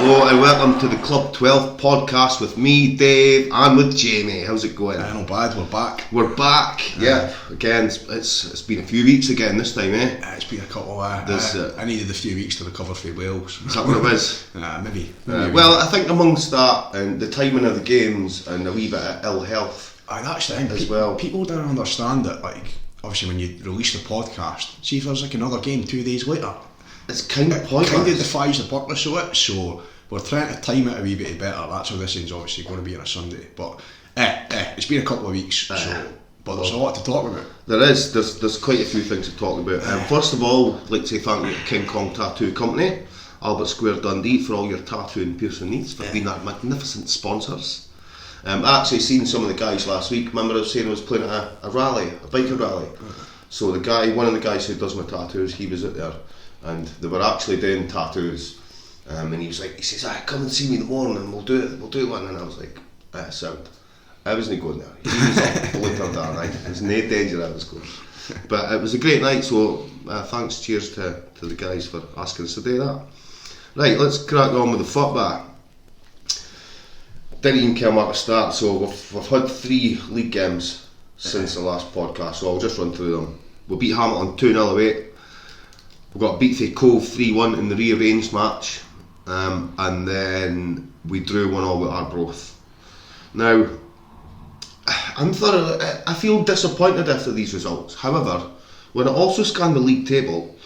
Hello and welcome to the Club 12 podcast with me, Dave, and with Jamie. How's it going? Not bad, we're back. We're back, yeah. Again, it's been a few weeks again this time, eh? It's been a couple of... I needed a few weeks to recover from Wales. Is that what it is? Maybe. Well, I think amongst that and the timing of the games and a wee bit of ill health That's the thing, as well. People don't understand that, like, obviously when you release the podcast, see if there's like another game 2 days later. It's kind of pointless. It kind of defies the purpose of it, so we're trying to time it a wee bit better. That's how this thing's obviously going to be on a Sunday. But it's been a couple of weeks, but there's a lot to talk about. There's quite a few things to talk about. First of all, I'd like to say thank you to King Kong Tattoo Company, Albert Square, Dundee, for all your tattoo and piercing needs, for being our magnificent sponsors. I actually seen some of the guys last week. Remember I was saying I was playing at a rally, a biker rally. So one of the guys who does my tattoos, he was out there, and they were actually doing tattoos. And he says, come and see me in the morning and we'll do one. And I was like, sound. I wasn't going there. He was up later that night. There's no danger I was going. But it was a great night, so thanks, cheers to the guys for asking us to do that. Right, let's crack on with the football. Didn't even come up to start, so we've had 3 league games since the last podcast, so I'll just run through them. We beat Hamilton 2-0 away. We got beat for Cove 3-1 in the rearranged match, and then we drew 1-1 with Arbroath. Now, I feel disappointed after these results. However, when I also scan the league table,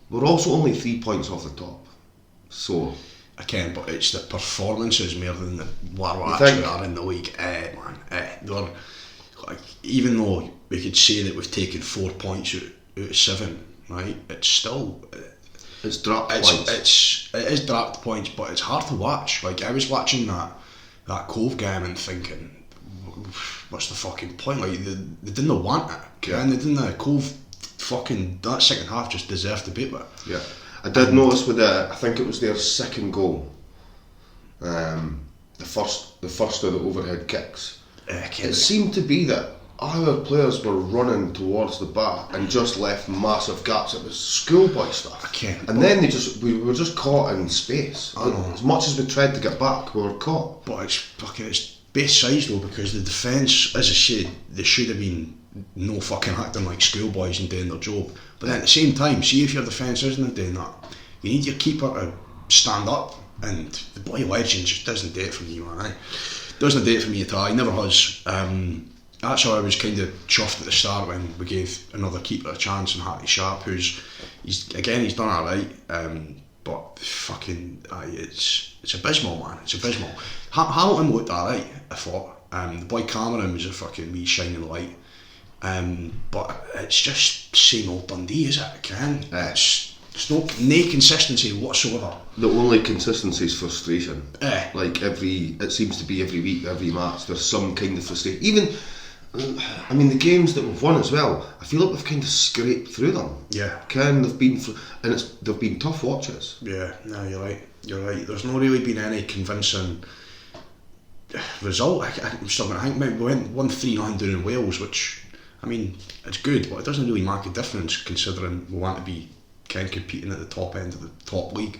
we're also only 3 points off the top. So I can, but it's the performances more than where we actually are in the league. They're, like, even though we could say that we've taken 4 points out of 7, right? It's still it's dropped points. It is dropped points, but it's hard to watch. Like, I was watching that Cove game and thinking, what's the fucking point? Like, they didn't want it, and they didn't. Cove fucking that second half just deserved to beat it. Yeah. I did notice with I think it was their second goal, the first of the overhead kicks. It seemed to be that our players were running towards the bar and just left massive gaps. It was schoolboy stuff. Then we were just caught in space. As much as we tried to get back, we were caught. But it's both sides though, because the defence, as I said, they should have been no fucking acting like schoolboys and doing their job. But then at the same time, see if your defence isn't doing that, you need your keeper to stand up, and the boy Legend just doesn't do it for me, man. Doesn't do it for me at all. He never has. That's how I was kind of chuffed at the start when we gave another keeper a chance, and Hattie Sharp, he's done alright, but fucking it's abysmal, man. It's abysmal. Hamilton looked alright, I thought. The boy Cameron was a fucking wee shining light. But it's just same old Dundee, is it? It's no consistency whatsoever. The only consistency is frustration. Like it seems to be every week, every match, there's some kind of frustration. Even, I mean, the games that we've won as well, I feel like we've kind of scraped through them. Yeah. They've been tough watches. Yeah, no, you're right. There's not really been any convincing result. I'm still going to think we went 1-3 down in Wales, which, I mean, it's good, but it doesn't really make a difference considering we want to be competing at the top end of the top league,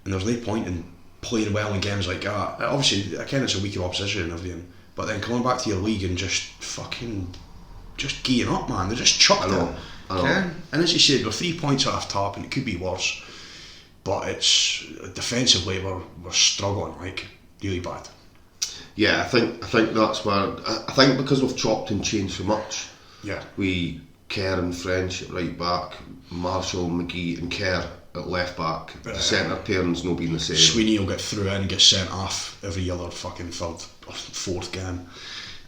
and there's no point in playing well in games like that. Obviously, again, it's a weaker opposition and everything, but then coming back to your league and just geeing up, man. They're just chucked it. I know. And as you said, we're 3 points off top, and it could be worse, but it's defensively we're struggling, like, really bad. Yeah, I think that's where I think because we've chopped and changed so much. Yeah. We Kerr and French at right back, Marshall, McGee and Kerr at left back. The centre pairing's not been the same. Sweeney will get through and get sent off every other fucking third or fourth game.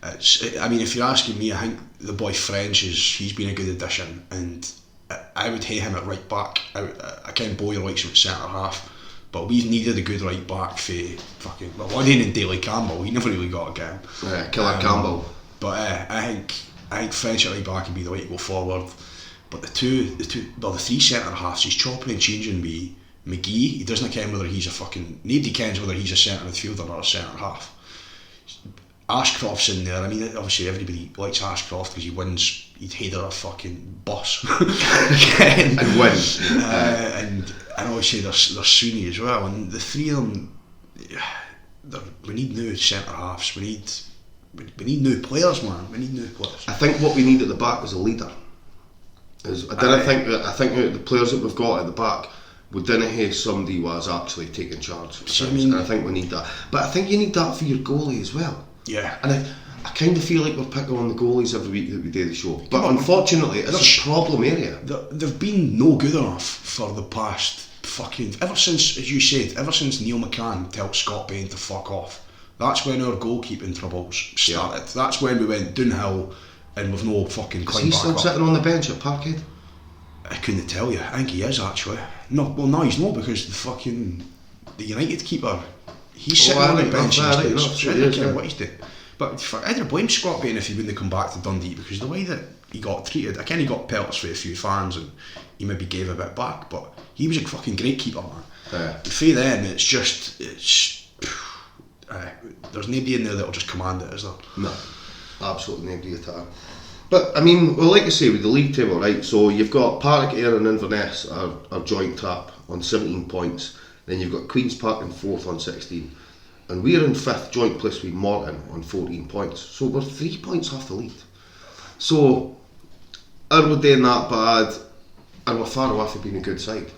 I mean, if you're asking me, I think the boy French he's been a good addition, and I would hate him at right back. I Ken Boyer likes him at centre half, but we needed a good right back for fucking. Well, I didn't in Daly Campbell. He never really got a game. Killer Campbell. But I think French at right back would be the way to go forward. But the three centre halves, he's chopping and changing with McGee. He doesn't care whether he's a fucking. Nobody cares whether he's a centre midfielder or a centre half. Ashcroft's in there. I mean, obviously everybody likes Ashcroft because he wins. He'd header a fucking bus and win. And obviously there's Sweeney as well. And the three of them, we need new centre halves. We need new players, man. We need new players. I think what we need at the back is a leader. I think that the players that we've got at the back, we didn't have somebody who was actually taking charge. And I think we need that. But I think you need that for your goalie as well. Yeah. And I kind of feel like we're picking on the goalies every week that we do the show. But unfortunately, it's a problem area. They've been no good enough for the past ever since, as you said, ever since Neil McCann told Scott Bain to fuck off. That's when our goalkeeping troubles started. Yeah. That's when we went downhill and we've no fucking climb back up. Is he still sitting on the bench at Parkhead? I couldn't tell you. I think he is actually. No, he's not, because the United keeper, he's sitting on the bench. I don't care what he's doing. But I don't blame Scott Bain if he wouldn't come back to Dundee, because the way that he got treated, I he got pelts for a few fans and he maybe gave a bit back, but he was a fucking great keeper, man. For them, there's nobody in there that'll just command it, is there? No, absolutely nobody at all. But I mean, well, like I say, with the league table, right? So you've got Partick, Ayr and Inverness are joint top on 17 points. Then you've got Queen's Park in 4th on 16, and we're in 5th joint place with Morton on 14 points. So we're 3 points off the lead. So are we doing that bad? And we're far away from being a good side.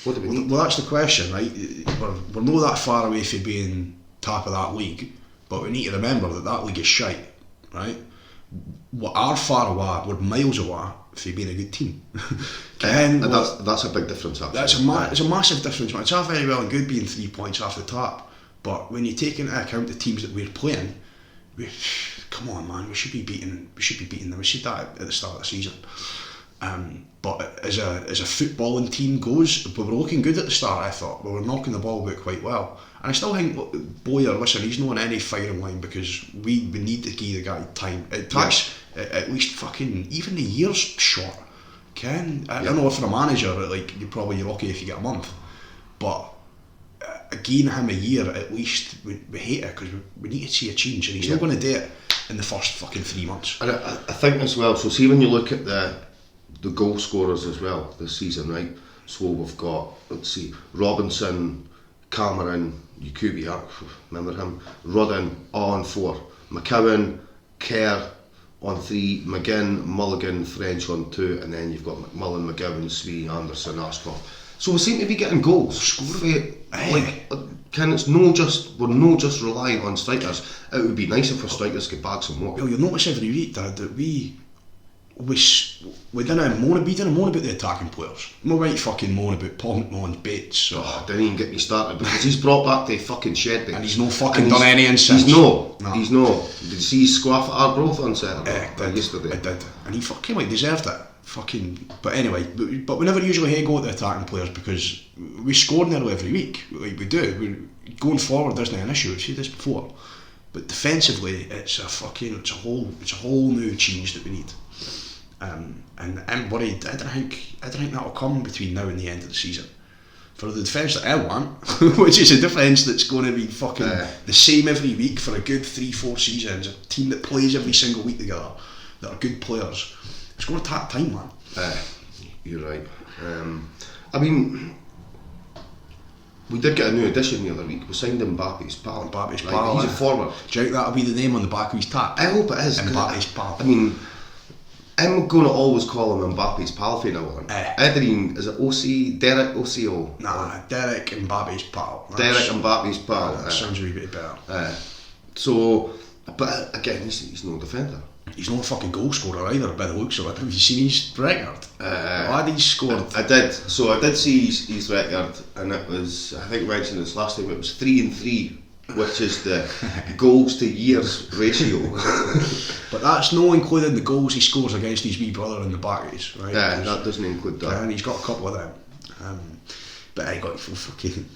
What do we need? Well, that's the question, right? We're not that far away from being top of that league, but we need to remember that league is shite, right? We are far away, we're miles away from being a good team. And that's a big difference, actually. It's a massive difference, man. It's all very well and good being 3 points off the top, but when you take into account the teams that we're playing, come on, man, we should be beating them. We said that at the start of the season. But as a footballing team goes, we were looking good at the start. I thought we were knocking the ball about quite well, and I still think Boyer, listen, he's not on any firing line, because we need to give the guy time. It takes at least fucking even a year's short. I don't know, for a manager, like you're lucky if you get a month, but again, him a year at least, we hate it, because we need to see a change, and he's not going to do it in the first fucking 3 months. And I think as well, so see when you look at the goal scorers as well this season, right? So we've got, let's see, Robinson, Cameron, Yakubiak, remember him, Rudden on 4, McCowan, Kerr on 3, McGinn, Mulligan, French on 2, and then you've got McMullen, McGowan, Swee, Anderson, Ashcroft. So we seem to be getting goals. We're not just relying on strikers. It would be nice if our strikers could bag some more. Well, you'll notice every week, Dad, that we didn't moan about the attacking players. We might fucking moan about Paul McMahon, Bates. Didn't even get me started, because he's brought back the fucking shed. And he's no fucking done anything since. He's no. Did you see his squaff at Arbroath on Saturday? Yesterday. I did. And he fucking deserved it. But anyway, but we never usually go at the attacking players, because we score nearly every week. Like we do. Going forward isn't an issue. We've said this before. But defensively, it's a whole new change that we need. And I'm worried. I don't think that'll come between now and the end of the season. For the defence that I want, which is a defence that's going to be fucking the same every week for a good 3-4 seasons, a team that plays every single week together, that are good players. It's going to take time, man. You're right. I mean, we did get a new addition the other week. We signed Mbappe's pal. He's a forward. Do you think that'll be the name on the back of his tap? I hope it is. Mbappe's pal. I mean, I'm going to always call him Mbappe's pal for now on. Edrin, is it OC? Derek OCO? Nah, Derek Mbappe's pal. Derek Mbappe's pal. That sounds a wee bit better. But again, he's no defender. He's not a fucking goal scorer either, by the looks of it. Have you seen his record? Lad, he's scored. I did. So I did see his record, and it was, I think I mentioned this last time, it was 3-3, which is the goals to years ratio. But that's no including the goals he scores against his wee brother in the backies, right? Yeah, that doesn't include that. And he's got a couple of them. But I got fucking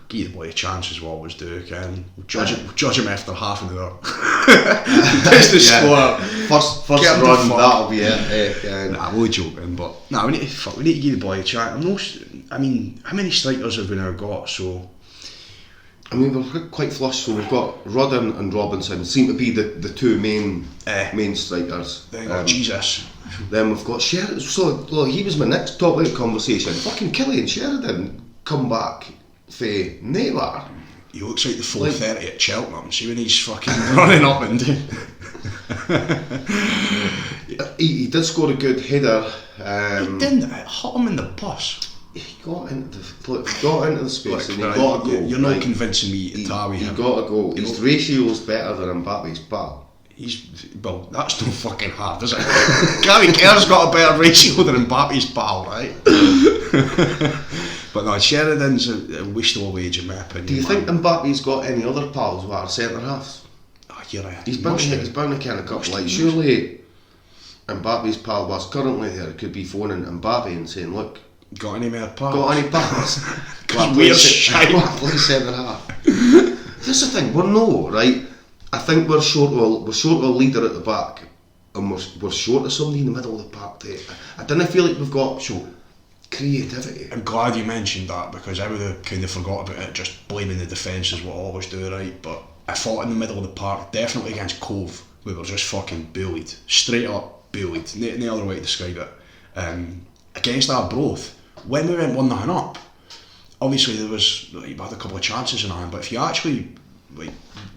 give the boy a chance as we always do, Ken. We'll judge him after half an hour. That's the score. First run, that'll be it. Nah, we're joking, but we need to give the boy a chance. I mean, how many strikers have we now got? So, I mean, we're quite flush. So we've got Rudden and Robinson seem to be the two main strikers. Then got Jesus. Then we've got Sheridan. So look, he was my next topic of conversation. Fucking Cillian Sheridan come back for nowhere. He looks like the 4:30 at Cheltenham. See when he's fucking running up and down. He did score a good header. He didn't. It hit him in the bus. He got into the space and he got a goal. You're not convincing me to tarry him. He got a goal. His ratio's better than Mbappe's pal. Well, that's no fucking hard, is it? Gary Kerr's got a better ratio than Mbappe's pal, right? But no, Sheridan's a wasteful wage in my opinion. Do you think Mbappe's got any other pals who are centre halves? Oh, you're right. He's bound to kind of couple. Like, surely Mbappe's pal was currently there could be phoning Mbappe and saying, look, got any more pals? Got any pals? Because we're shite. Play centre half. That's the thing, we're no, right? I think we're short of a leader at the back, and we're short of somebody in the middle of the park. I don't feel like we've got creativity. I'm glad you mentioned that, because I would have kind of forgot about it, just blaming the defence is what I always do, right? But I thought in the middle of the park, definitely against Cove, we were just fucking bullied. Straight up bullied. No other way to describe it. Against Arbroath, when we went 1-0 up, obviously there was, we had a couple of chances in hand, but if you actually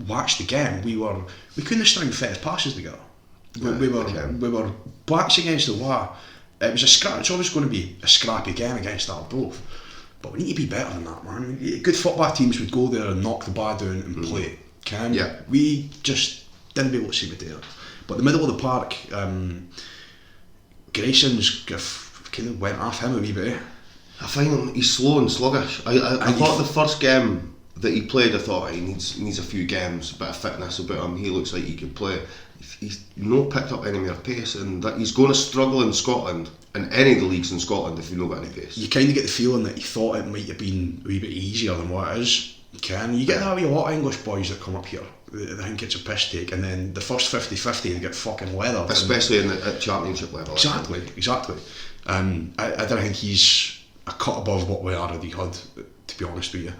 watch the game, we couldn't have string fast passes together. We were backs against the wall. It was it's always going to be a scrappy game against Arbroath, but we need to be better than that, man. Good football teams would go there and knock the bar down and play. We just didn't be able to see it there. But the middle of the park, Grayson's kind of went off him a wee bit. I find him, he's slow and sluggish. I thought the first game that he played, I thought he needs a few games, a bit of fitness about him. He looks like he could play. He's not picked up any more pace, and that he's going to struggle in Scotland, in any of the leagues in Scotland, if you not got any pace. You kind of get the feeling that he thought it might have been a wee bit easier than what it is. You get that with a lot of English boys that come up here. I think it's a piss take, and then the first 50-50 they get fucking leathered. Especially at championship level. Exactly. I don't think he's a cut above what we already had, to be honest with you.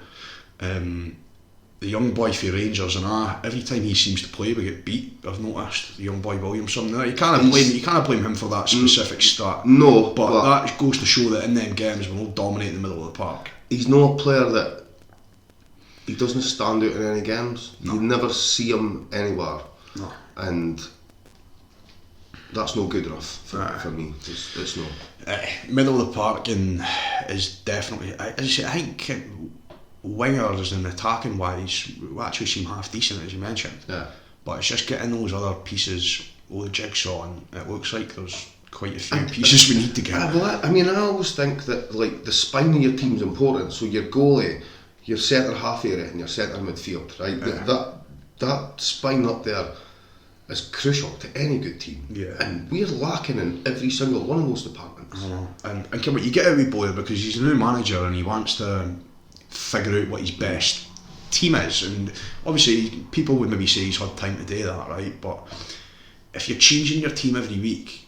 The young boy for Rangers, and every time he seems to play we get beat. I've noticed the young boy Williamson. You can't blame him for that specific stat. No, but that goes to show that in them games we're all dominating the middle of the park. He's not a player that he doesn't stand out in any games. No. You never see him anywhere. No. And that's no good enough for me. It's no. Middle of the park is definitely. As I say, I think wingers and attacking wise, we actually seem half decent, as you mentioned. Yeah. But it's just getting those other pieces, all the jigsaw, and it looks like there's quite a few pieces we need to get. I always think that the spine of your team's important. So your goalie, your centre half area, and your centre midfield, right? Yeah. That spine up there is crucial to any good team. Yeah. And we're lacking in every single one of those departments. I know. And come on, you get out with Boyle because he's a new manager and he wants to figure out what his best team is, and obviously people would maybe say he's had time to do that, right? But if you're changing your team every week,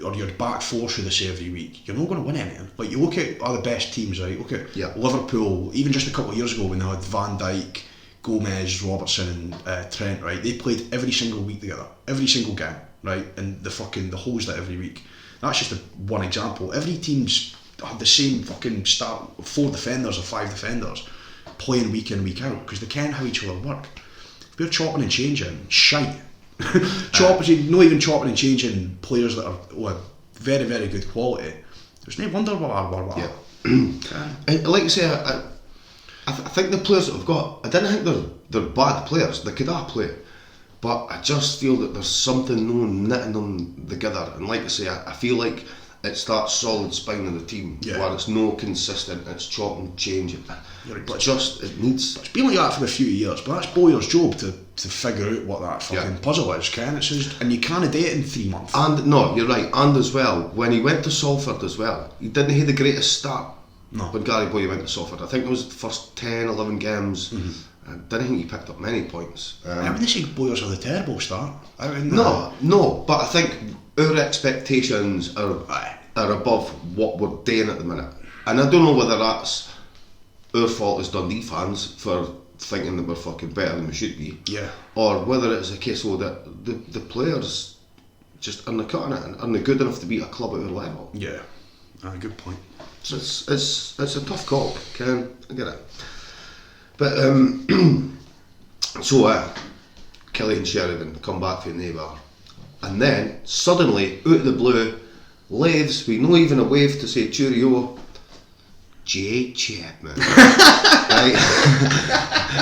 or your back four should I say every week, you're not going to win anything. Like you look at all the best teams, right? Look at Liverpool, even just a couple of years ago when they had Van Dijk, Gomez, Robertson and Trent, right? They played every single week together, every single game, right? And the hose that every week. That's just one example. Every team's had the same fucking start, 4 defenders or 5 defenders playing week in, week out, because they can how each other work. If we're chopping and changing shite, not even chopping and changing players that are very, very good quality, there's no wonder what are. Yeah. Like you say, I think the players that we've got, I didn't think they're bad players, they could all play, but I just feel that there's something knitting them together, and like I say, I feel like it's that solid spine of the team where it's no consistent, it's chop and change. But it needs. It's been like that for a few years, but that's Boyer's job to figure out what that fucking puzzle is, and you can't do it in 3 months. And no, you're right, and as well, when he went to Salford as well, he didn't have the greatest start. No. When Gary Boyer went to Salford, I think it was the first 10, 11 games. I didn't think he picked up many points. I wouldn't say Boyer's had a terrible start. No, but I think our expectations are above what we're doing at the minute, and I don't know whether that's our fault as Dundee fans for thinking that we're fucking better than we should be, or whether it's a case that the players just aren't cutting it and aren't good enough to beat a club at our level. Good point. So it's a tough call, Ken. I get it. But so Cillian Sheridan come back from neighbour, and then suddenly out of the blue, leaves with no even a wave to say cheerio. J. Chapman. Right?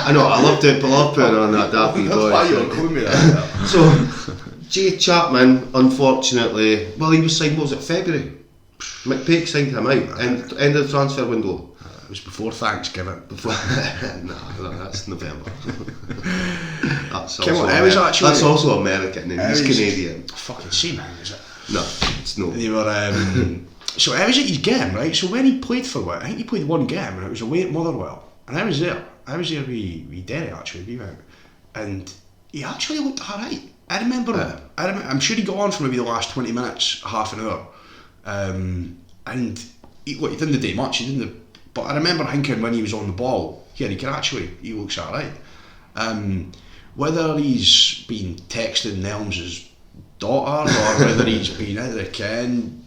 I know, I love putting on that daffy voice. That's why you're calling me that. So, J. Chapman, unfortunately, well, he was signed, what was it, February? McPake signed him out, end of the transfer window. It was before Thanksgiving. No, that's November. That's also American and he's Canadian. Fucking see, man, is it? No, it's no. They were, so I was at his game, right? So when he played for what? I think he played one game and it was away at Motherwell. And I was there with Derry actually, we went. And he actually looked alright. I remember him. I'm sure he got on for maybe the last 20 minutes, half an hour. And he didn't do much, but I remember thinking when he was on the ball, he looks alright. Whether he's been texting Nelms' daughter or whether he's been out of the ken,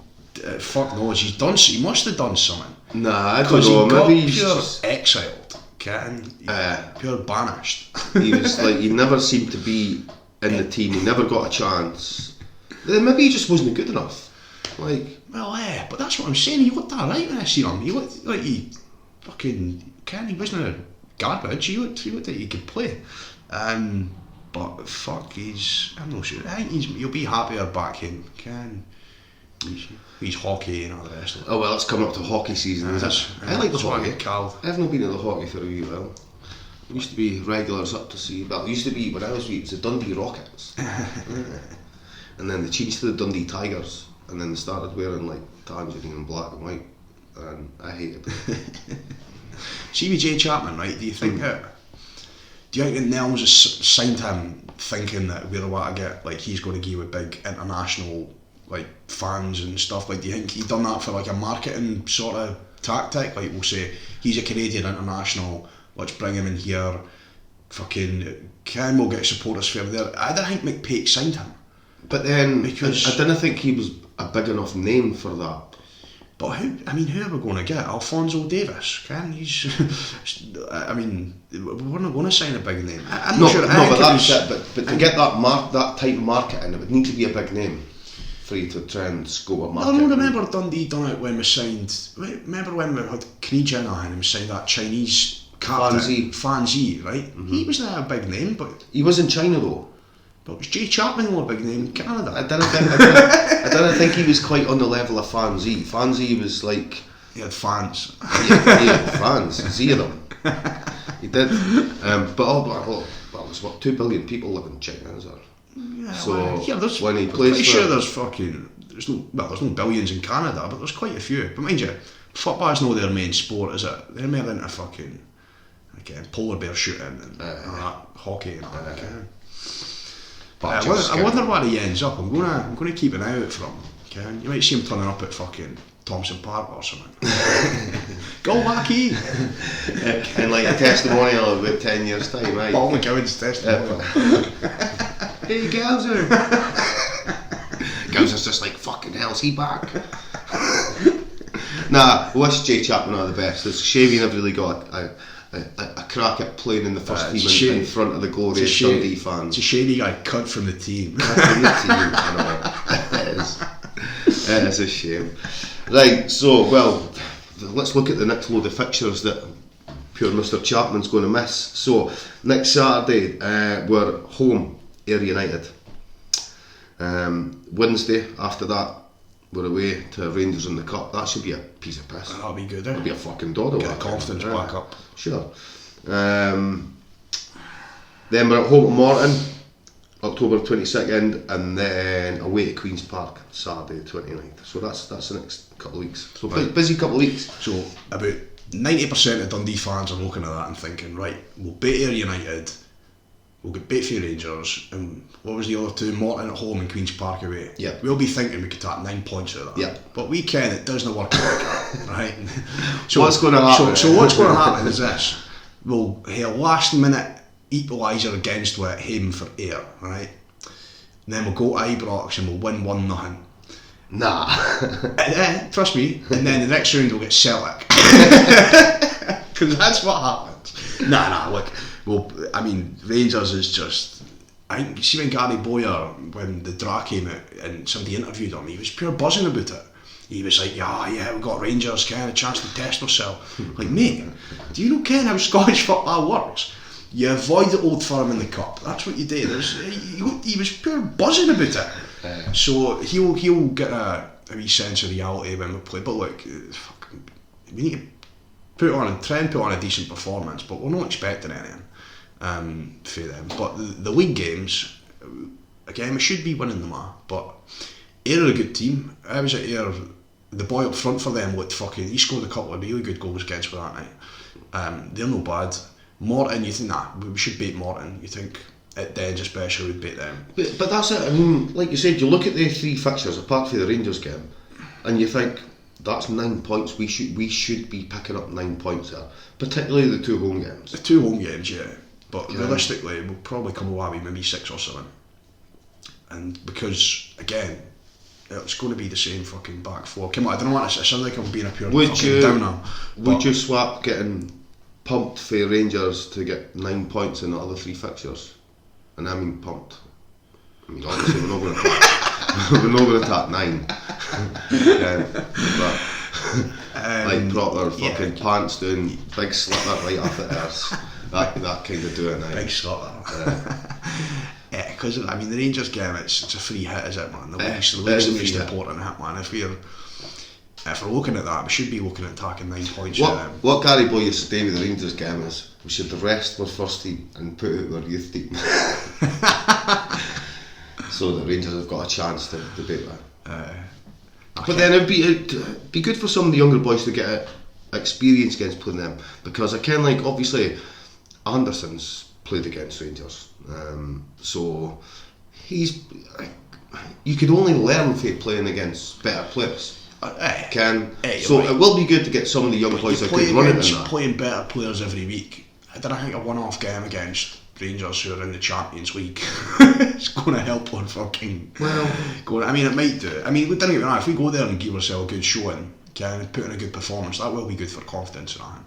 fuck knows. He must have done something. Nah, I don't know. Maybe he's pure exiled, pure banished. He was like, he never seemed to be in the team. He never got a chance. Maybe he just wasn't good enough. But that's what I'm saying. He looked alright when I seen him. He looked like he wasn't garbage. He looked like he could play. But fuck, I'm not sure. I think he'll be happier back home. He's hockey and all the rest of it. Oh well, it's coming up to hockey season, is it? I like the hockey. I've not been in the hockey for a wee while. There used to be regulars up to see. Well, it used to be when I was wee. It was the Dundee Rockets, and then they changed to the Dundee Tigers, and then they started wearing like tangerine and black and white, and I hated it. See with J. Chapman, right? Do you think that Nelms has signed him thinking that we're about to get, like, he's going to give you a big international, like, fans and stuff? Like, do you think he done that for like a marketing sort of tactic? Like, we'll say he's a Canadian international, let's bring him in here, we'll get supporters for him there. I don't think McPake signed him. But then, because I didn't think he was a big enough name for that. But who are we going to get? Alphonso Davis? We're not going to sign a big name. I'm not sure. No, but that's it. But to get that type of marketing, it would need to be a big name for you to try and scope a market. I don't remember Dundee done it when we signed. Remember when we had Krijana and we signed that Chinese captain, Fan Zi, right? Mm-hmm. He wasn't a big name, but he was in China though. But was J. Chapman a big name in Canada? I didn't think he was quite on the level of Fan Zi. Fan Zi was like... He had fans. He had fans, Z of them. He did. There's 2 billion people live in China, is there? Yeah, so when he plays pretty sure there's no billions in Canada, but there's quite a few. But mind you, football's not their main sport, is it? They're more into polar bear shooting and hockey and all that. But I wonder where he ends up. I'm going to keep an eye out for him. You might see him turning up at fucking Thompson Park or something. Go Wacky! And like a testimonial of about 10 years time, right? Paul McGowan's testimonial. Hey Gowser! Gowser's just like, fucking hell, is he back? Nah, wish J. Chapman all the best. It's a shame he never really got a crack at playing in the first team in front of the glorious Dundee fans. It's a shame he got cut from the team. I know. It is a shame. Right, so, let's look at the next load of fixtures that pure Mr. Chapman's going to miss. So, next Saturday, we're home, Ayr United. Wednesday, after that, we're away to Rangers in the Cup. That should be a piece of piss. That'll be good, That'll be a fucking doddle. Get the confidence back up. Sure. Then we're at home to Morton, October 22nd, and then away to Queen's Park, Saturday 29th. So that's the next couple of weeks. So busy couple of weeks. So about 90% of Dundee fans are looking at that and thinking, right, we'll beat Ayr United, we'll get beat for Rangers, and what was the other 2? Morton at home and Queen's Park away. Yeah. We'll be thinking we could take 9 points out of that. Yeah. But we can, it doesn't work like that, right? So what's going to happen? So what's going to happen is this. We'll have a last minute equaliser against it, home for Ayr, right? And then we'll go to Ibrox and we'll win 1-0. Nah. Trust me. And then the next round we'll get Celtic. Because that's what happens. Nah, look, well, I mean, Rangers is just, I think, see when Gary Bowyer, when the draw came out and somebody interviewed him, he was pure buzzing about it. He was like, yeah, we've got Rangers, kind of a chance to test ourselves. Like, mate, do you not care how Scottish football works? You avoid the Old Firm in the cup. That's what you do. He was pure buzzing about it. So he'll get a wee sense of reality when we play. But look, we need to try and put on a decent performance, but we're not expecting anything for them. But the league games, again, we should be winning them all. But they're a good team. I was at here. The boy up front for them looked fucking. He scored a couple of really good goals against us that night. They're no bad. Morton, you think we should beat Morton. You think at Dens especially we'd beat them. But that's it. I mean, like you said, you look at the 3 fixtures apart from the Rangers game, and you think that's 9 points. We should be picking up 9 points there, particularly the 2 home games. The 2 home games, yeah. But realistically, we'll probably come away with maybe 6 or 7. And because again, it's going to be the same fucking back 4. Come on, I don't know what I sound like I'm being a pure fucking downer. Would you swap getting pumped for Rangers to get 9 points in the other 3 fixtures? And I mean pumped. I mean, obviously we're not going to tap 9. But like proper fucking pants doing big slipper right off the earth. That kind of doing it. Big slipper. Yeah, because I mean the Rangers game, it's a free hit, is it, man? The league's the most important hit, man. If we're looking at that, we should be looking at attacking 9 points. What Gary Boy used to say with the Rangers game is we should rest our first team and put out our youth team. So the Rangers have got a chance to beat that. But then it'd be good for some of the younger boys to get experience against playing them, because I can, like, obviously Anderson's played against Rangers, so you could only learn from playing against better players. It will be good to get some of the young boys that could run it in that. Playing better players every week. I think a one-off game against Rangers who are in the Champions League is going to help on fucking. I mean, it might do. I mean, don't get me wrong. If we go there and give ourselves a good showing, put in a good performance, that will be good for confidence and that.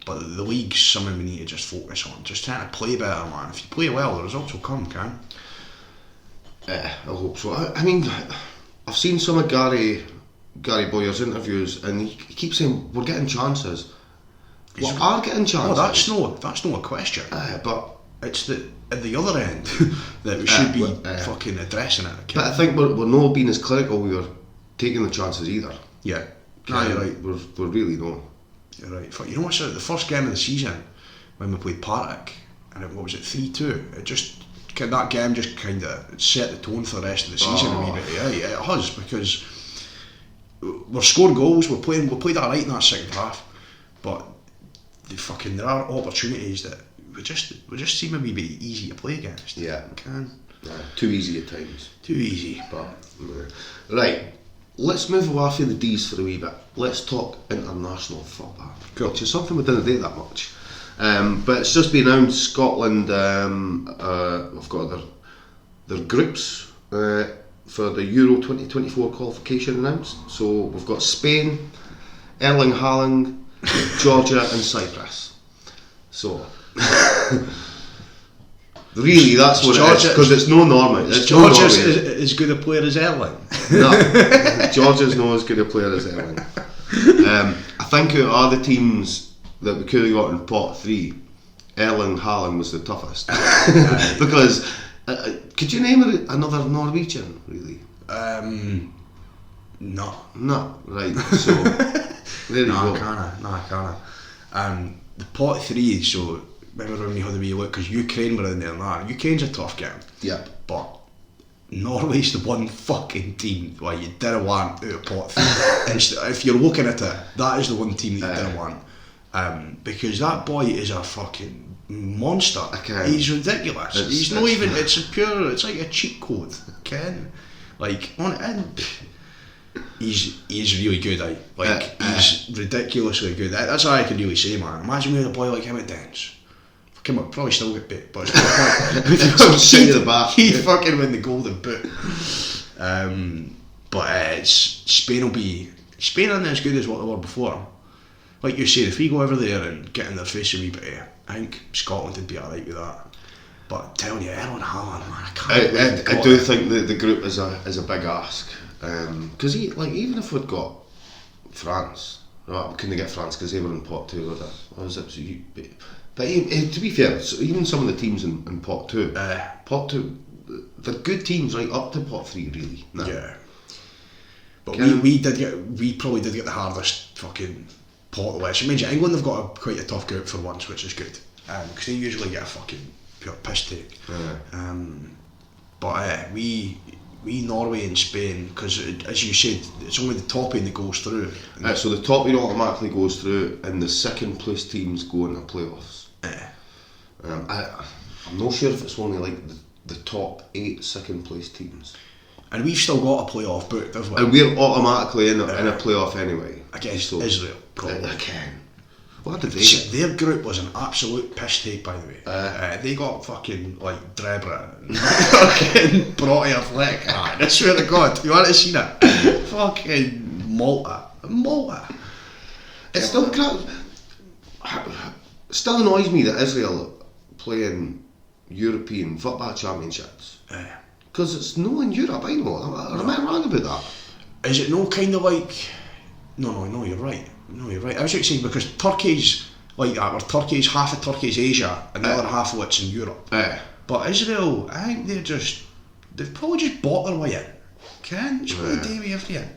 But the league's something we need to just focus on. Just trying to play better, man. If you play well, the results will come, I hope so. I mean, I've seen some of Gary Boyer's interviews, and he keeps saying we're getting chances. We are getting chances. That's not a question. But it's at the other end that we should be fucking addressing it. But I think we're not being as clinical. We were taking the chances either. Yeah. You're right. We're really not. You're right. You know what's the first game of the season when we played Partick, and what was it, 3-2? That game just kind of set the tone for the rest of the season a wee bit. Yeah, it has, because we're scoring goals. We played alright in that second half, but there are opportunities that we just seem a wee bit easy to play against. Yeah, too easy at times. Too easy. But right, let's move away from the D's for a wee bit. Let's talk international football, which is something we didn't do that much. But it's just been announced. Scotland have got their groups for the Euro 2024 qualification announced. So we've got Spain, Erling Haaland, Georgia and Cyprus. So really that's what it is, because it's no Norman. Georgia's as good a player as Erling. No, Georgia's not as good a player as Erling. I think out of all the teams that we could have got in pot 3, Erling Haaland was the toughest. Because could you name another Norwegian, really? No, right, so there you go. I can't. The pot 3, so remember when you had a wee look, because Ukraine were in there now. Ukraine's a tough game. Yeah. But Norway's the one fucking team where you didn't want out of pot 3. If you're looking at it, that is the one team that you didn't want. Because that boy is a fucking monster. He's ridiculous. He's not even, it's like a cheat code, Ken. Like, he's really good, he's ridiculously good. That's all I can really say, man. Imagine we had a boy like him at Dens. Come on, probably still get bit, but he'd fucking win the golden boot. But Spain aren't as good as what they were before. like you said, if we go over there and get in their face a wee bit, I think Scotland would be alright with that. But I'm telling you, Erling Haaland, man, I can't. I do think that the group is a big ask, because even if we'd got France, right, we couldn't get France because they were in pot 2, were they? Or was it? But to be fair, so even some of the teams in pot 2, they're good teams right up to pot 3, really. No. Yeah. But we probably did get the hardest fucking pot of the West. I mean, England have got quite a tough group for once, which is good, because they usually get a fucking pure piss take. But we Norway and Spain, because as you said, it's only the top end that goes through. So the top end automatically goes through, and the second place teams go into playoffs. I'm not sure if it's only like the top 8 second place teams. And we've still got a playoff booked, haven't we? And we're automatically in a playoff anyway. Against Israel, probably. Again. What did they get? Their group was an absolute piss take, by the way. They got fucking like Drebra and fucking Broughty Fleck. I swear to God, you want to see that? Fucking Malta. It's still still annoys me that Israel playing European football championships. Because it's no in Europe, I know. Am I wrong about that? Is it no kind of like... No, you're right. I was saying because Turkey's like that, where Turkey's, half of Turkey's Asia and the other half of it's in Europe. But Israel, I think they've probably just bought their way in. It's what they do with everything.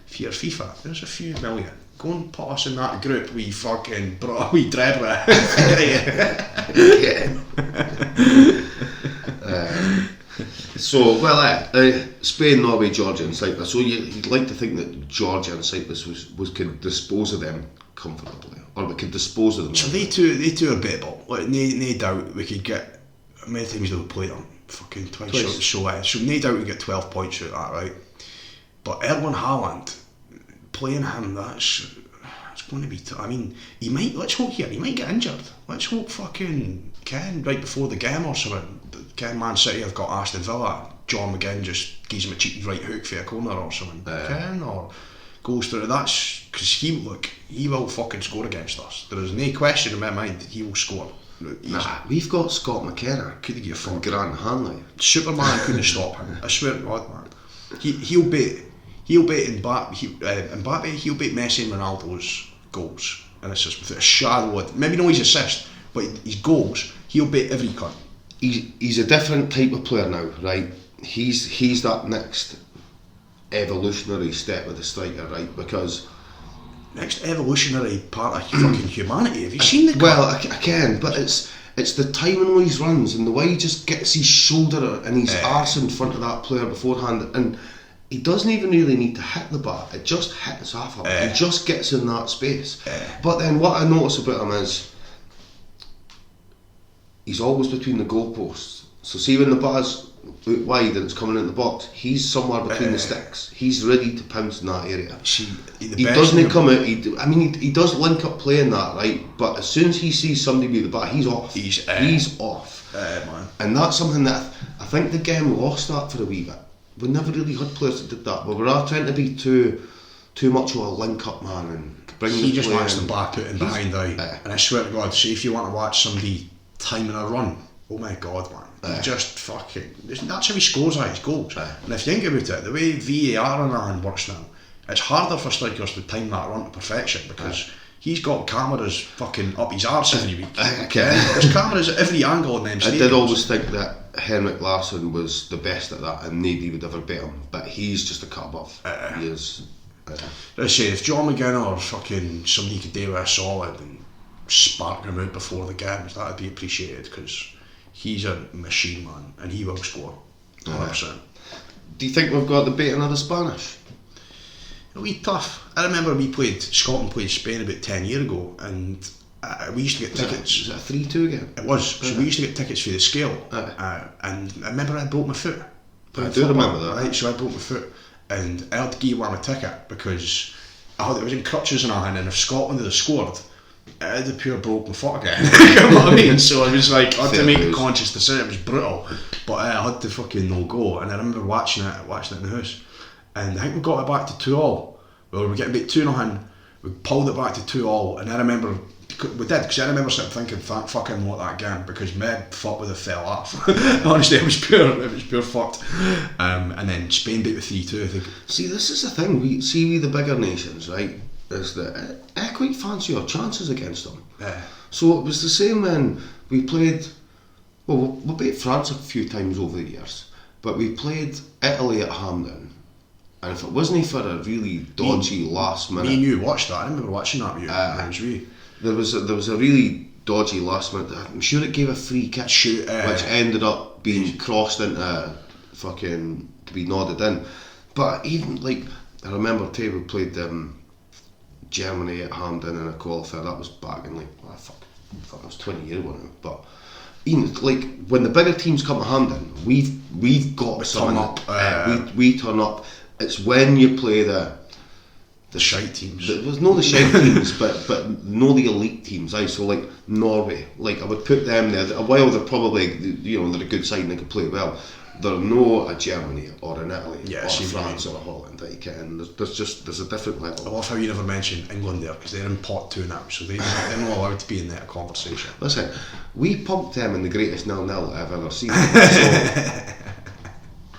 If you're FIFA, there's a few million. Go and put us in that group, we fucking Drebra. Spain, Norway, Georgia and Cyprus. So you'd like to think that Georgia and Cyprus could dispose of them comfortably, or we could dispose of them. So they two are beatable. Like, no doubt we could get... How many times do we play them? Fucking twice. So no doubt we get 12 points out of that, right? But Erling Haaland, playing him, that's going to be... I mean, let's hope he might get injured. Let's hope fucking right before the game or something, Man City have got Aston Villa, John McGinn just gives him a cheeky right hook for a corner or something, or goes through. That's because he will fucking score against us. There is no question in my mind that he will score. We've got Scott McKenna. Couldn't get a fuck. Grant Hanley. Superman couldn't stop him. I swear to God, man. He'll beat Mbappe. He'll beat Messi and Ronaldo's goals and assists without a shadow of... Maybe not his assist, but his goals, he'll beat every cunt. He's a different type of player now, right? He's that next evolutionary step of the striker, right? Because next evolutionary part of fucking humanity. Have you seen the? Well, I can, but it's the timing of his runs and the way he just gets his shoulder and his arse in front of that player beforehand, and he doesn't even really need to hit the bar. It just hits off him. He just gets in that space. But then what I notice about him is he's always between the goalposts. So see when the bar's out wide and it's coming in the box, he's somewhere between the sticks. He's ready to pounce in that area. He doesn't come out. He does link up playing that, right? But as soon as he sees somebody be the bar, he's off. He's off. Man. And that's something that I think the game lost that for a wee bit. We never really had players that did that. But we're all trying to be too much of a link up man and bring. He just wants the bar put in behind out. And I swear to God, see if you want to watch somebody timing a run, oh my God, man. He just fucking... That's how he scores his goals. And if you think about it, the way VAR and that works now, it's harder for strikers to time that run to perfection because he's got cameras fucking up his arse every week. There's cameras at every angle in them stadiums. I did always think that Henrik Larsson was the best at that and nobody would ever beat him, but he's just a cut above. He is. Let's say, if John McGinn or fucking somebody could do a solid and spark him out before the games, that would be appreciated because he's a machine, man, and he will score 100%. Do you think we've got the beating of the Spanish? It'll be tough. I remember Scotland played Spain about 10 years ago, and we used to get tickets. Was it a 3-2 game? It was. So we used to get tickets for the scale, and I remember I broke my foot. I do remember that. Right, so I broke my foot, and I had to give away my ticket because I was in crutches and all, and if Scotland had scored, I had the pure broke my foot again. You know what I mean? So I was like, I had to make a conscious decision. It was brutal, but I had to fucking no go. And I remember watching it in the house, and I think we got it back to 2-2. Well, we were getting about 2-0, We pulled it back to 2-2, and I remember we did, because I remember sitting thinking, thank fucking what that game, because Med fuck would have fell off. Honestly, it was pure fucked. And then Spain beat with 3-2, I think. See, this is the thing. We the bigger nations, right? Is that I quite fancy our chances against them. So it was the same when we played. Well, we beat France a few times over the years, but we played Italy at Hampden, and if it wasn't for a really dodgy last minute, me and you watched that. I remember watching that with you. It was really. There was a really dodgy last minute. I'm sure it gave a free kick, which ended up being crossed into fucking to be nodded in. But even like I remember, we played Germany at Hampden in a qualifier. That was back in like it was 20 years ago now. But even like when the bigger teams come to Hampden, we've got turn up. We turn up. It's when you play the shite teams. There's no the shite teams, but no the elite teams. So like Norway, like I would put them there. While they're probably they're a good side and they could play well, they're no a Germany or an Italy or a France or a Holland. Like, and there's a different level. I love how you never mentioned England there, because they're in pot 2 now, so they're not allowed to be in that conversation. Listen, we pumped them in the greatest 0-0 I've ever seen.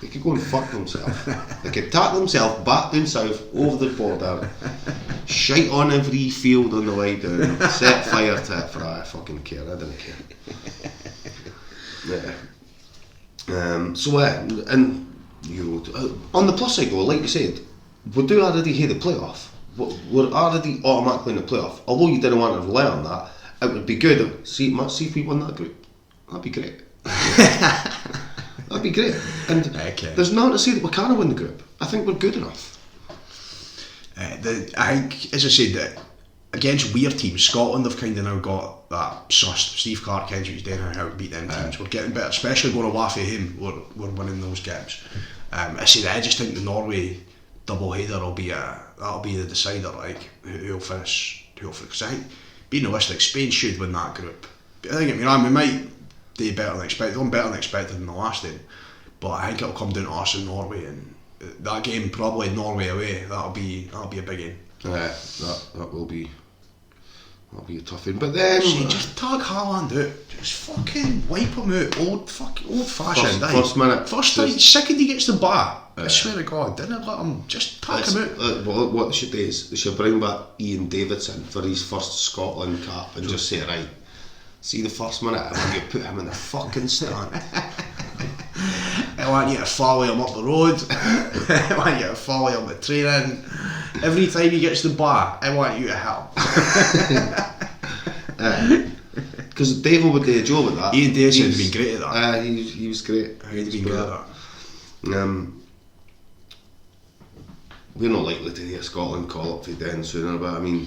So they could go and fuck themselves. They could tack themselves back down south over the border, shite on every field on the way down, set fire to it. I fucking care. I didn't care. Yeah. And on the plus side, though, like you said, we do already have the playoff. We're already automatically in the playoff. Although you didn't want to rely on that, it would be good. See if we won that group. That'd be great. That'd be great. And there's nothing to say that we can't win the group. I think we're good enough. I think, as I said, that against weird teams, Scotland have kind of now got that sussed. Steve Clark knows what he's doing and how to beat them teams. We're getting better, especially going away from him. We're winning those games. I just think the Norway double header will be that'll be the decider. Like who'll finish. Because I think, being realistic, Spain should win that group. I think we might. They better than expected. They're better than expected in the last game, but I think it'll come down to us in Norway, and that game probably Norway away. That'll be a big game. That will be. That'll be a tough one. But then just tag Haaland out. Just fucking wipe him out. Old fashioned. First time, second he gets the bar. I swear to God, didn't let him. Just tag him out. What they should do is they should bring back Ian Davidson for his first Scotland cap and just say, right, see the first minute, I want you to put him in the fucking stand. I want you to follow him up the road. I want you to follow him at training. Every time he gets the bar, I want you to help. Because Dave would do a job at that. Ian Davidson has been great at that. He was great. He's been great at that. We're not likely to hear Scotland call up for Den sooner, but I mean,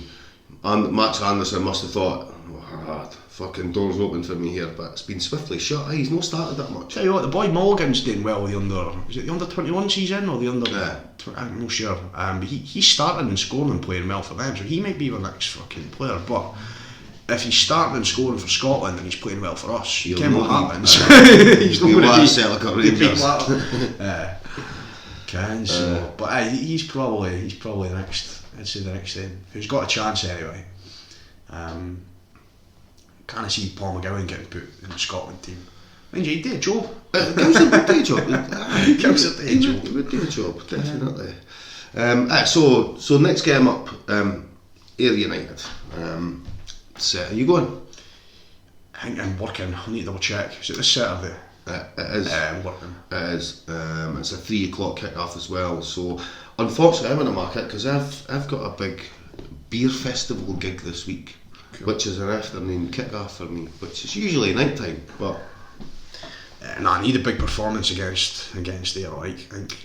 Max Anderson must have thought, fucking doors open for me here, but it's been swiftly shut. He's not started that much. Tell you what, the boy Mulligan's doing well with is it the under 21s he's in, or the under? I'm not sure. But he's starting and scoring and playing well for them, so he might be the next fucking player. But if he's starting and scoring for Scotland and he's playing well for us, you can what happens. He's not going to be Rangers. But he's probably the next. I'd say the next thing. Who's got a chance anyway. Kind of see Paul McGowan getting put in the Scotland team. Mind you, he'd do a job. Gilson would do a job. He would do a job, definitely. So next game up, Ayr United. So are you going? I think I'm working. I need to double check. Is it this Saturday? It is. I'm working. It is. It's a 3 o'clock kick-off as well. So unfortunately, I'm in a market because I've got a big beer festival gig this week. Cool. Which is an afternoon kick-off for me, which is usually night time, but I need a big performance against there. I think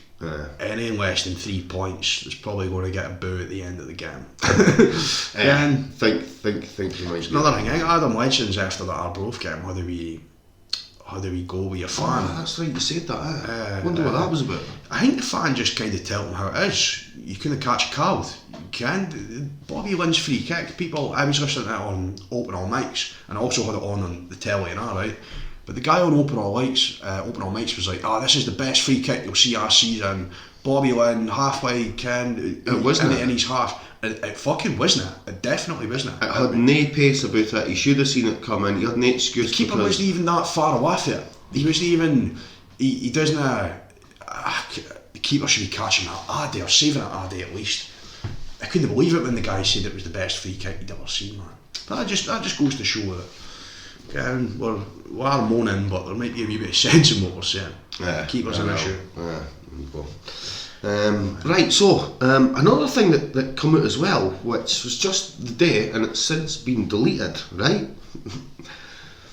anything less than 3 points is probably going to get a boo at the end of the game. Think you might. Another thing, I think Adam Legends after that Arbroath game. How do we go with your fan? That's right, you said that. I wonder what that was about. I think the fan just kind of tell them how it is. You couldn't catch a cold. You can. Bobby Lynn's free kick. I was listening to it on Open All Mics, and I also had it on the telly and all right. But the guy on Open All Mics was like, this is the best free kick you'll see our season. Bobby Lynn, halfway, it wasn't in his half. It fucking wasn't it. It definitely wasn't it. It had no pace about it. He should have seen it come in. He had no excuse. The keeper wasn't even that far away from it. He wasn't even. He doesn't. The keeper should be catching that Addy or saving it Addy at least. I couldn't believe it when the guy said it was the best free kick he'd ever seen, man. But that just goes to show that we are moaning, but there might be a wee bit of sense in what we're saying. Yeah, Keeper's an issue. Yeah, well. Right, so another thing that come out as well, which was just the day, and it's since been deleted, right?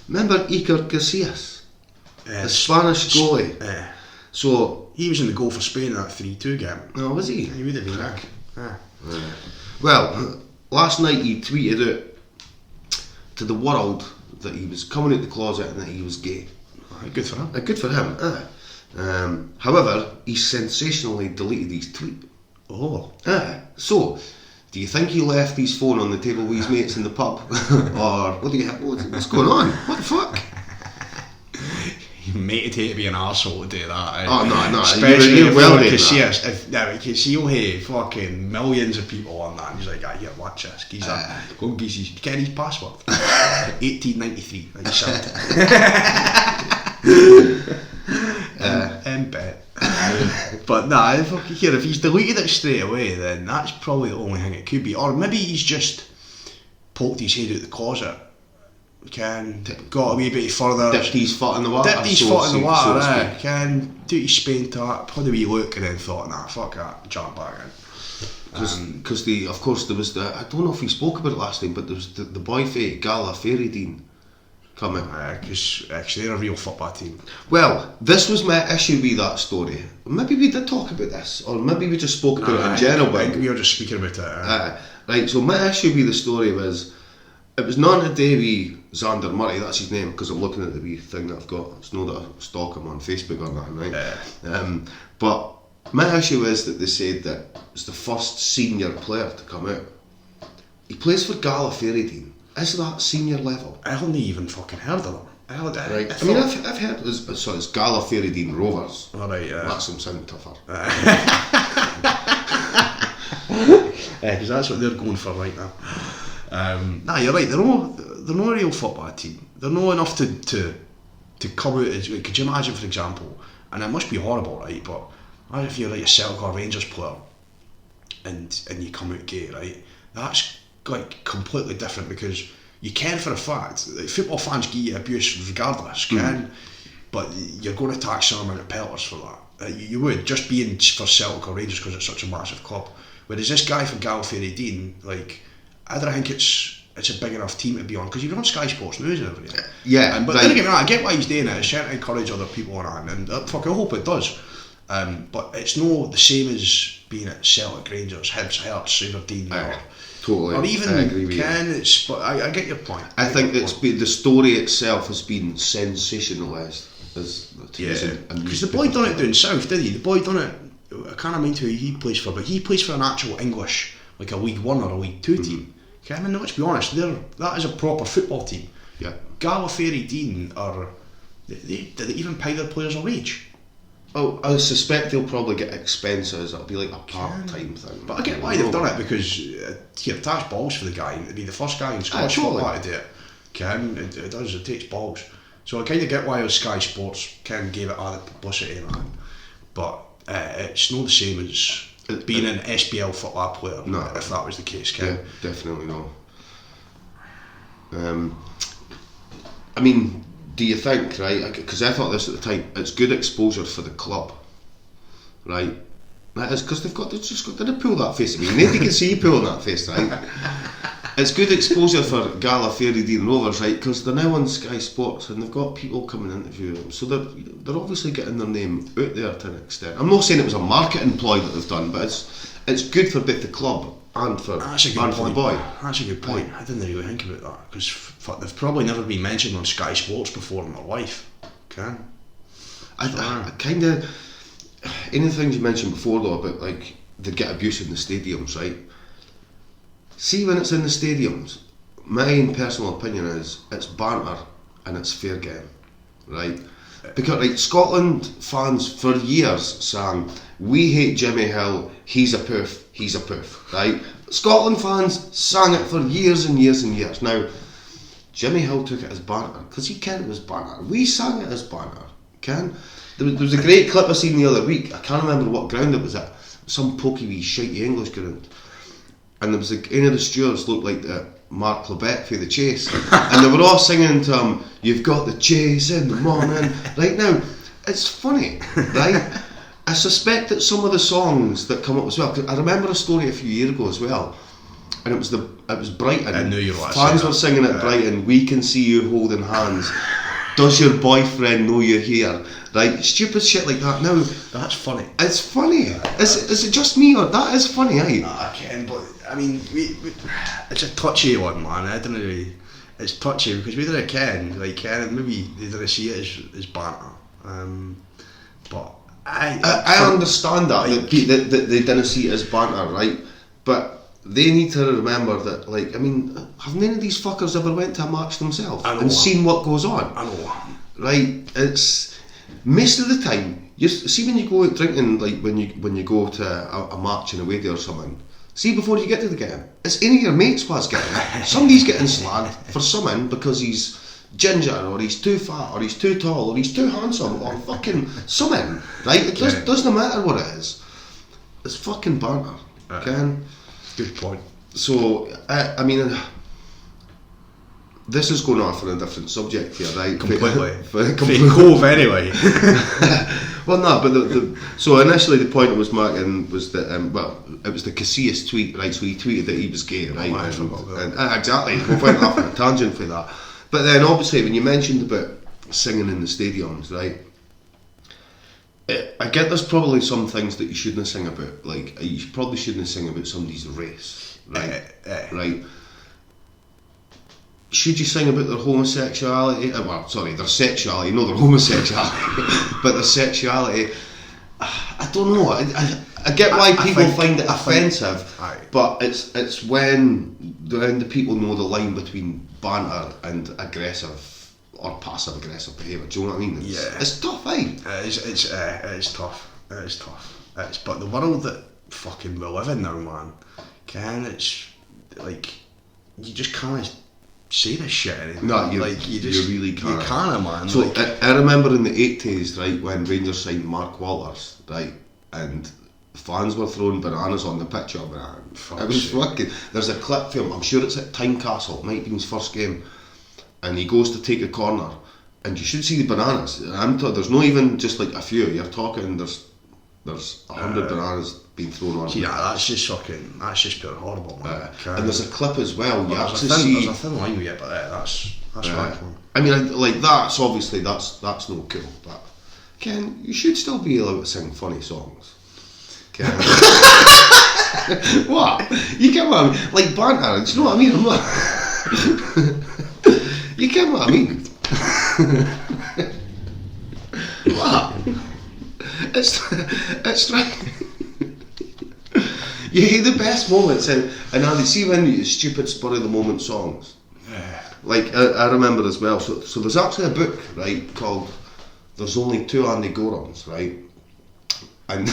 Remember Iker Casillas, the Spanish goalie? So he was in the goal for Spain in that 3-2 game. Oh, was he? He would have been. Well, last night he tweeted out to the world that he was coming out the closet and that he was gay. Good for him. Good for him. However, he sensationally deleted his tweet. So, do you think he left his phone on the table with his mates in the pub? Or what's going on? What the fuck? You mate it to be an arsehole to do that. Oh no, especially you're well if Casillas had fucking millions of people on that, and he's like, here, watch this. Go and get his password. 1893. Bet. But nah, if he's deleted it straight away, then that's probably the only thing it could be. Or maybe he's just poked his head out the closet. Got a wee bit further. Dipped his foot in the water. Do his Spain tap, had a wee look, and then thought, nah, fuck that, jump back in. Because of course there was I don't know if he spoke about it last time, but there was the boy fate Gala Sheridan coming. Because they're a real football team. Well, this was my issue with that story. Maybe we did talk about this, or maybe we just spoke about it in general. I think we were just speaking about it. Right, so my issue with the story was, it was none to do with Xander Murray, that's his name, because I'm looking at the wee thing that I've got. It's not that I stalk him on Facebook or nothing, right? But my issue is that they said that it's the first senior player to come out. He plays for Gala Sheridan. Is that senior level? I haven't even fucking heard of them. I've heard it's Gala Sheridan Rovers. Alright, That's them sound tougher. Because that's what they're going for right now. Nah, you're right. They're not a real football team. They're not enough to come out as. Could you imagine, for example? And it must be horrible, right? But imagine if you're like a Celtic or Rangers player, and you come out gay, right? That's like completely different, because you can for a fact, like, football fans give you abuse regardless, but you're going to tax some amount of pelters for that. You would, just being for Celtic or Rangers because it's such a massive club. Whereas this guy for Gala Sheridan, like, I don't think it's a big enough team to be on, because you're on Sky Sports News and everything. But then again, I get why he's doing it. It's trying to encourage other people on it, and fuck, I hope it does. But it's not the same as being at Celtic, Rangers, Hibs, Hearts, Aberdeen, totally. Or even I agree with you. But I get your point. I think the story itself has been sensationalised. Because the boy done it down south, did he? The boy done it. I can't mind who he plays for, but he plays for an actual English, like a League 1 or a League 2 team. Okay, I mean, let's be honest, that is a proper football team. Yeah. Gala Sheridan do they even pay their players a wage? Oh, I suspect they'll probably get expenses. It'll be like a part-time thing. But I get why they've done it, because tax balls for the guy to be the first guy in Scottish football to do it. It does, it takes balls. So I kind of get why Sky Sports gave it added publicity and that. But it's not the same as being an SPL football player, if that was the case, Ken. Yeah, definitely not. I mean, do you think, right, because I thought this at the time, it's good exposure for the club, right? That is, because they've just got to pull that face. I mean, nobody can see you pulling that face, right? It's good exposure for Gala Sheridan Rovers, right? Because they're now on Sky Sports and they've got people coming and interviewing them, so they're obviously getting their name out there to an extent. I'm not saying it was a marketing ploy that they've done, but it's good for both the club and for the boy. That's a good point. I didn't really think about that, because they've probably never been mentioned on Sky Sports before in their life. Okay. I kind of, any things you mentioned before though about like they get abuse in the stadiums, right? See, when it's in the stadiums, my personal opinion is it's banter and it's fair game, right? Because Scotland fans for years sang, we hate Jimmy Hill, he's a poof, right? Scotland fans sang it for years and years and years. Now, Jimmy Hill took it as banter, because he knew it was banter. We sang it as banter, Ken. There was a great clip I seen the other week. I can't remember what ground it was at. Some pokey wee shitey English ground. And there was any of the stewards looked like Mark Lebet for the chase. And they were all singing to him, "You've got the chase in the morning." Right now, it's funny, right? I suspect that some of the songs that come up as well, 'cause I remember a story a few years ago as well, and it was Brighton. I knew you were Fans were singing at Brighton, "We can see you holding hands. Does your boyfriend know you're here?" Right, stupid shit like that. Now that's funny. It's funny. Is it just me, or that is funny? Nah, I can, but I mean, we it's a touchy one, man. I don't really. It's touchy because we didn't ken, maybe they didn't see it as banter. But I understand that that they didn't see it as banter, right? But they need to remember that, like, I mean, have none of these fuckers ever went to a match themselves and seen what goes on? I know. Right? It's most of the time. You see when you go out drinking, like when you go to a match in a wedding or something. See, before you get to the game, it's any of your mates was getting it. Somebody's getting slagged for something because he's ginger, or he's too fat, or he's too tall, or he's too handsome, or fucking something, right? It doesn't matter what it is. It's fucking banter, Ken. Good point. So, I mean, this is going off on a different subject here, right? Completely. Cove, anyway. Well, no, but so initially the point I was making was that, it was the Casillas tweet, right? So he tweeted that he was gay, right? And exactly, we went off on a tangent for that. But then obviously when you mentioned about singing in the stadiums, right, I get there's probably some things that you shouldn't sing about, like you probably shouldn't sing about somebody's race, right? Right. Should you sing about their homosexuality? Well, sorry, their sexuality, not their homosexuality, but their sexuality. I don't know. I get why people find it offensive, but it's when the people know the line between banter and aggressive or passive aggressive behaviour. Do you know what I mean? It's tough, eh? It is tough. But the world that fucking we live in now, man, it's like you just can't say this shit anymore. No, you really can't. You can't, man. So I remember in the 80s, right, when Rangers signed Mark Walters, right, and fans were throwing bananas on the pitch of it. It was fucking. There's a clip film. I'm sure it's at Tynecastle. It might have been his first game, and he goes to take a corner, and you should see the bananas. There's not even just like a few. You're talking. There's 100 bananas being thrown on. Yeah, that's just pure horrible, man. And there's a clip as well. There's a thin line with it, but that's right. I mean, like that's obviously that's no cool, but Ken, you should still be allowed to sing funny songs. Ken. What? You get what I mean? Like banter, do you know what I mean? I'm not. You get what I mean? What? It's right. You hear the best moments, and Andy, see when you stupid spur of the moment songs. Like I remember as well. So there's actually a book, right, called "There's Only Two Andy Gorhams," right, and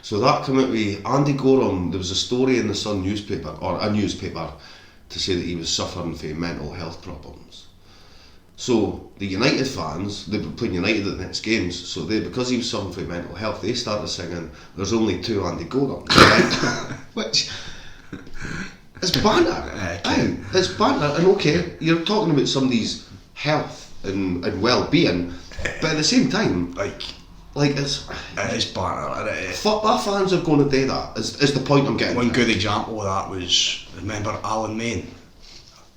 so that came out with Andy Gorham. There was a story in the Sun newspaper, or a newspaper, to say that he was suffering from mental health problems. So the United fans, they were playing United at the next games, so because he was suffering from mental health, they started singing "There's Only Two Andy Gorhams," right? Which is banter. It's banter, and okay, you're talking about somebody's health and well-being, but at the same time, like it's banter. Football fans are going to do that. Is the point I'm getting? One good example of that was, remember Alan Main?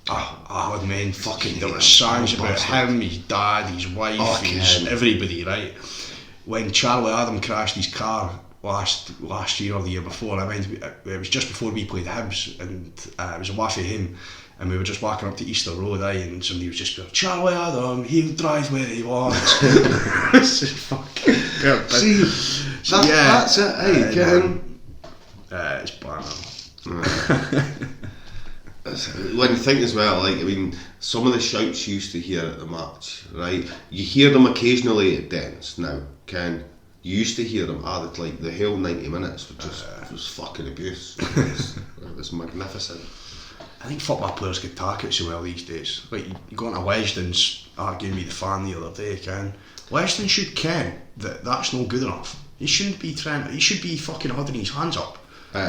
Alan Main, fucking, there were songs about him, his dad, his wife, everybody, right? When Charlie Adam crashed his car last year or the year before, I mean, it was just before we played Hibs, and it was a waff of him, and we were just walking up to Easter Road, and somebody was just going, "Charlie Adam, he'll drive where he wants." It's just fucking good. That's it, Kevin. It's banner. When you think as well, like, I mean, some of the shouts you used to hear at the match, right? You hear them occasionally at dens now, Ken. you used to hear them added like the whole 90 minutes was fucking abuse. It was magnificent. I think football players get targets so well these days. Like you go into Weston's arguing with the fan the other day, Ken. Weston should ken that's no good enough. He shouldn't be he should be fucking holding his hands up.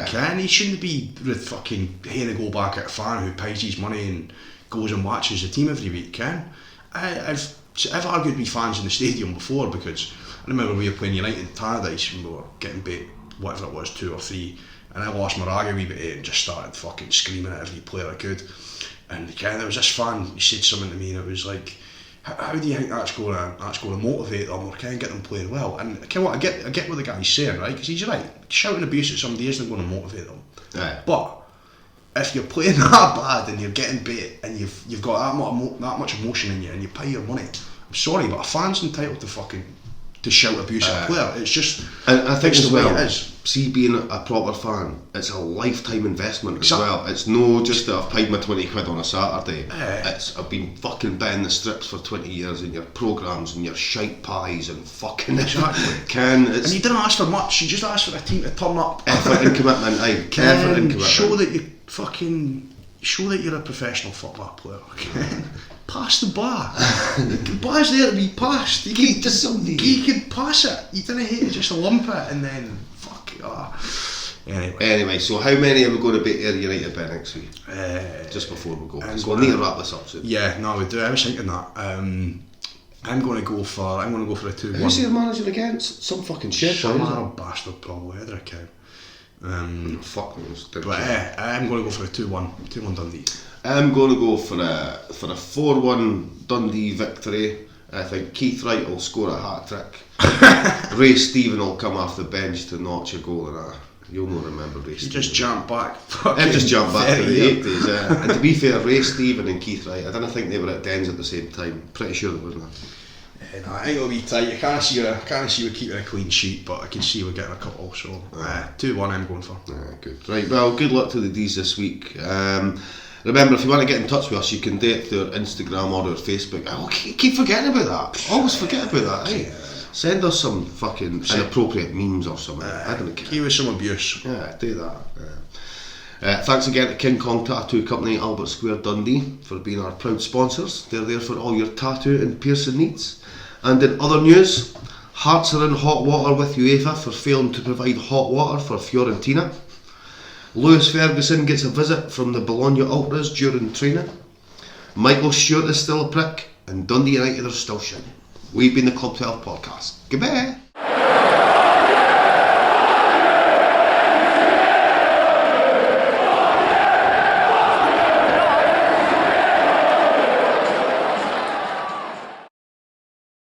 Ken, he shouldn't be fucking having to go back at a fan who pays his money and goes and watches the team every week, Ken. I've argued with fans in the stadium before, because I remember we were playing United in Paradise and we were getting beat, whatever it was, 2 or 3, and I lost my rag a wee bit and just started fucking screaming at every player I could. And Ken, there was this fan, he said something to me and it was like, how do you think that's going to motivate them or get them playing well? And I get what the guy's saying, right? Because he's right. Shouting abuse at somebody isn't going to motivate them. Yeah. But if you're playing that bad and you're getting beat and you've got that much emotion in you and you pay your money, I'm sorry, but a fan's entitled to shout abuse at a player. It's just, and I think as well, it is. See, being a proper fan, it's a lifetime investment as well. It's no just that I've paid my 20 quid on a Saturday. It's I've been fucking betting the strips for 20 years in your programmes and your shite pies and fucking and you didn't ask for much, you just asked for a team to turn up. Effort and commitment, effort and commitment. Show that you're a professional football player. Pass the bar. The bar's there to be passed. You can pass it. You don't hate to just lump it and then fuck it. Anyway, so how many are we going to beat Ayr United by next week? Just before we go. So we'll need to wrap this up soon. Yeah, no, we do. I was thinking that. I'm going to go for a 2-1. Who's your manager against? Some fucking shit. Some bastard probably. Either account. Fuck me. But I'm going to go for a 2-1 Dundee. I'm going to go for a 4-1 Dundee victory. I think Keith Wright will score a hat-trick. Ray Stephen will come off the bench to notch a goal and you'll not remember Ray Stephen. He just jumped back. I've just jumped back to the 80s, yeah. And to be fair, Ray Stephen and Keith Wright, I don't think they were at Dens at the same time. Pretty sure they wasn't. No, I think it'll be tight. I can't see we're keeping a clean sheet, but I can see we're getting a couple. So 2-1 I'm going for. Good. Right, well, good luck to the D's this week. Remember, if you want to get in touch with us, you can do it through our Instagram or our Facebook. I keep forgetting about that. Always forget about that. Hey, send us some fucking inappropriate memes or something. I don't care. Give us some abuse. Yeah, do that. Thanks again to King Kong Tattoo Company, Albert Square, Dundee, for being our proud sponsors. They're there for all your tattoo and piercing needs. And in other news, Hearts are in hot water with UEFA for failing to provide hot water for Fiorentina. Lewis Ferguson gets a visit from the Bologna Ultras during training. Michael Stewart is still a prick, and Dundee United are still shit. We've been the Club 12 podcast. Goodbye.